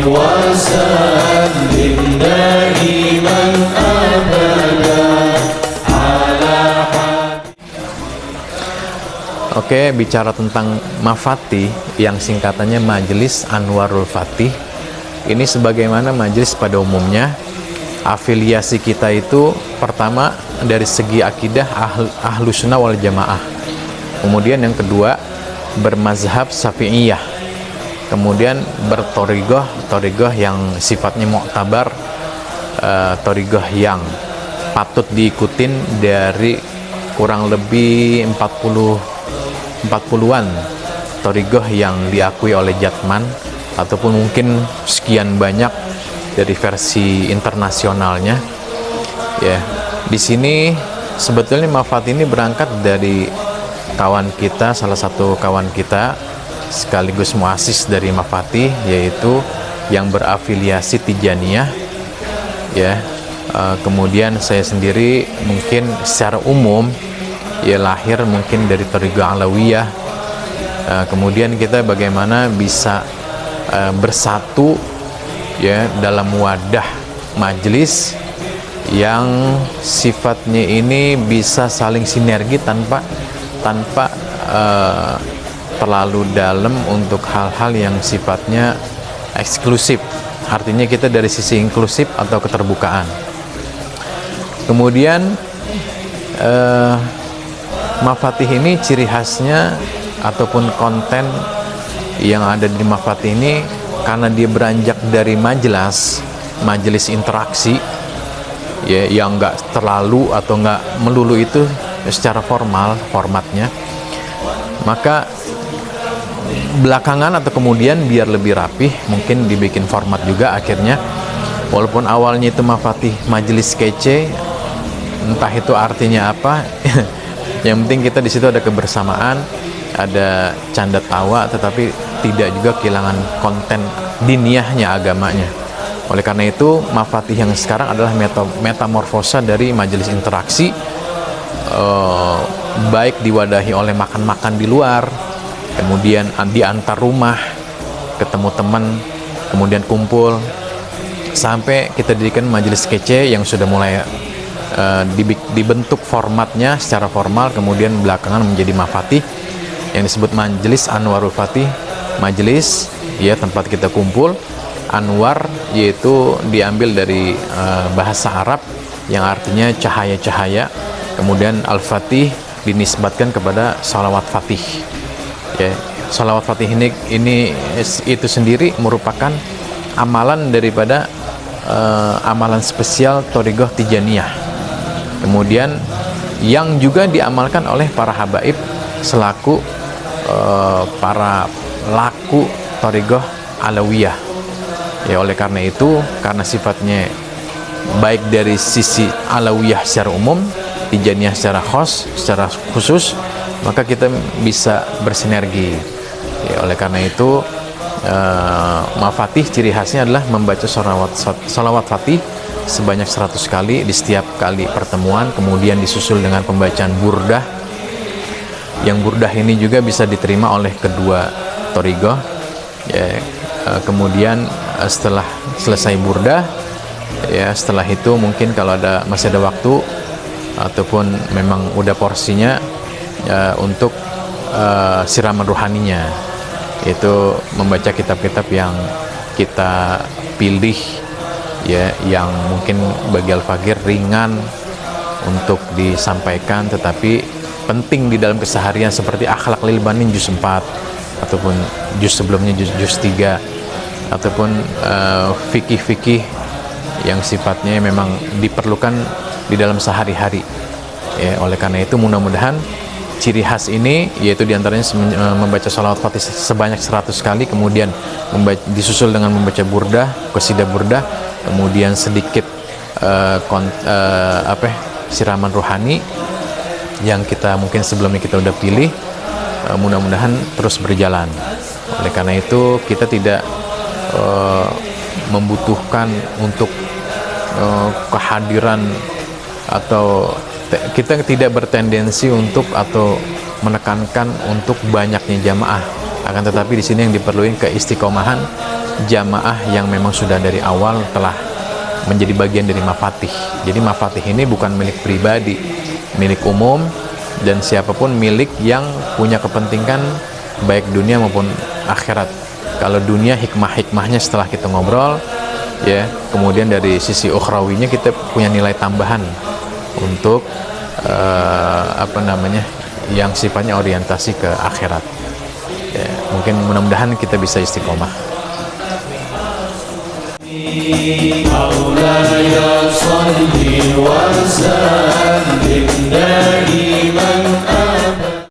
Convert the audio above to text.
وسلم دائما أبدا على Oke, bicara tentang Mafatih yang singkatannya Majelis Anwarul Fatih. Ini sebagaimana majelis pada umumnya, afiliasi kita itu pertama dari segi akidah ahlu sunnah wal jamaah. Kemudian yang kedua bermazhab syafi'iyah. Kemudian bertorigoh yang sifatnya mu'tabar, torigoh yang patut diikutin dari kurang lebih 40-an torigoh yang diakui oleh Jatman, ataupun mungkin sekian banyak dari versi internasionalnya. Ya, di sini sebetulnya Mafatih ini berangkat dari kawan kita, salah satu kawan kita sekaligus muasis dari Mafatih, yaitu yang berafiliasi Tijaniyah. Ya, kemudian saya sendiri mungkin secara umum ya lahir mungkin dari Thariqah Alawiyah. Kemudian kita bagaimana bisa bersatu ya dalam wadah majelis yang sifatnya ini bisa saling sinergi tanpa terlalu dalam untuk hal-hal yang sifatnya eksklusif. Artinya kita dari sisi inklusif atau keterbukaan. Kemudian Mafatih ini ciri khasnya ataupun konten yang ada di Mafatih ini, karena dia beranjak dari majelis interaksi ya, yang enggak terlalu atau enggak melulu itu secara formal formatnya, maka belakangan atau kemudian biar lebih rapih mungkin dibikin format juga akhirnya. Walaupun awalnya itu Mafatih majelis kece, entah itu artinya apa yang penting kita di situ ada kebersamaan, ada canda tawa, tetapi tidak juga kehilangan konten diniyahnya, agamanya. Oleh karena itu Mafatih yang sekarang adalah metamorfosa dari majelis interaksi, baik diwadahi oleh makan-makan di luar, kemudian di antar rumah ketemu teman, kemudian kumpul, sampai kita dirikan majelis kece yang sudah mulai dibentuk formatnya secara formal, kemudian belakangan menjadi Mafatih yang disebut Majelis Anwarul Fatih. Majelis ya tempat kita kumpul, Anwar yaitu diambil dari bahasa Arab yang artinya cahaya-cahaya, kemudian Al-Fatih dinisbatkan kepada salawat Fatih ya. Salawat Fatih ini itu sendiri merupakan amalan daripada amalan spesial Thariqah Tijaniyah, kemudian yang juga diamalkan oleh para habaib selaku para laku Thariqah Alawiyah ya. Oleh karena itu, karena sifatnya baik dari sisi Alawiyah secara umum, Tijaniyah secara khusus, maka kita bisa bersinergi ya. Oleh karena itu Mafatih ciri khasnya adalah membaca salawat Fatih sebanyak 100 kali di setiap kali pertemuan, kemudian disusul dengan pembacaan burdah, yang burdah ini juga bisa diterima oleh kedua thariqah ya. Kemudian setelah selesai burdah ya, setelah itu mungkin kalau masih ada waktu ataupun memang udah porsinya untuk siraman ruhaninya, yaitu membaca kitab-kitab yang kita pilih ya, yang mungkin bagi al-fakir ringan untuk disampaikan tetapi penting di dalam keseharian, seperti Akhlak Lil Banin juz 4, ataupun juz sebelumnya juz 3, ataupun fikih-fikih yang sifatnya memang diperlukan di dalam sehari-hari ya. Oleh karena itu mudah-mudahan ciri khas ini, yaitu diantaranya membaca salawat Fatih sebanyak 100 kali, kemudian disusul dengan membaca burdah, qasidah burdah, kemudian sedikit siraman ruhani yang kita mungkin sebelumnya kita udah pilih, mudah-mudahan terus berjalan. Oleh karena itu kita tidak membutuhkan untuk kehadiran, atau kita tidak bertendensi untuk atau menekankan untuk banyaknya jamaah, Akan tetapi di sini yang diperluin keistiqomahan jamaah yang memang sudah dari awal telah menjadi bagian dari mafatih. Jadi mafatih ini bukan milik pribadi, milik umum, dan siapapun milik yang punya kepentingan baik dunia maupun akhirat. Kalau dunia, hikmah-hikmahnya setelah kita ngobrol, ya, kemudian dari sisi ukhrawinya kita punya nilai tambahan untuk yang sifatnya orientasi ke akhirat. Ya, mungkin mudah-mudahan kita bisa istiqomah. مولاي صل وسلم دائما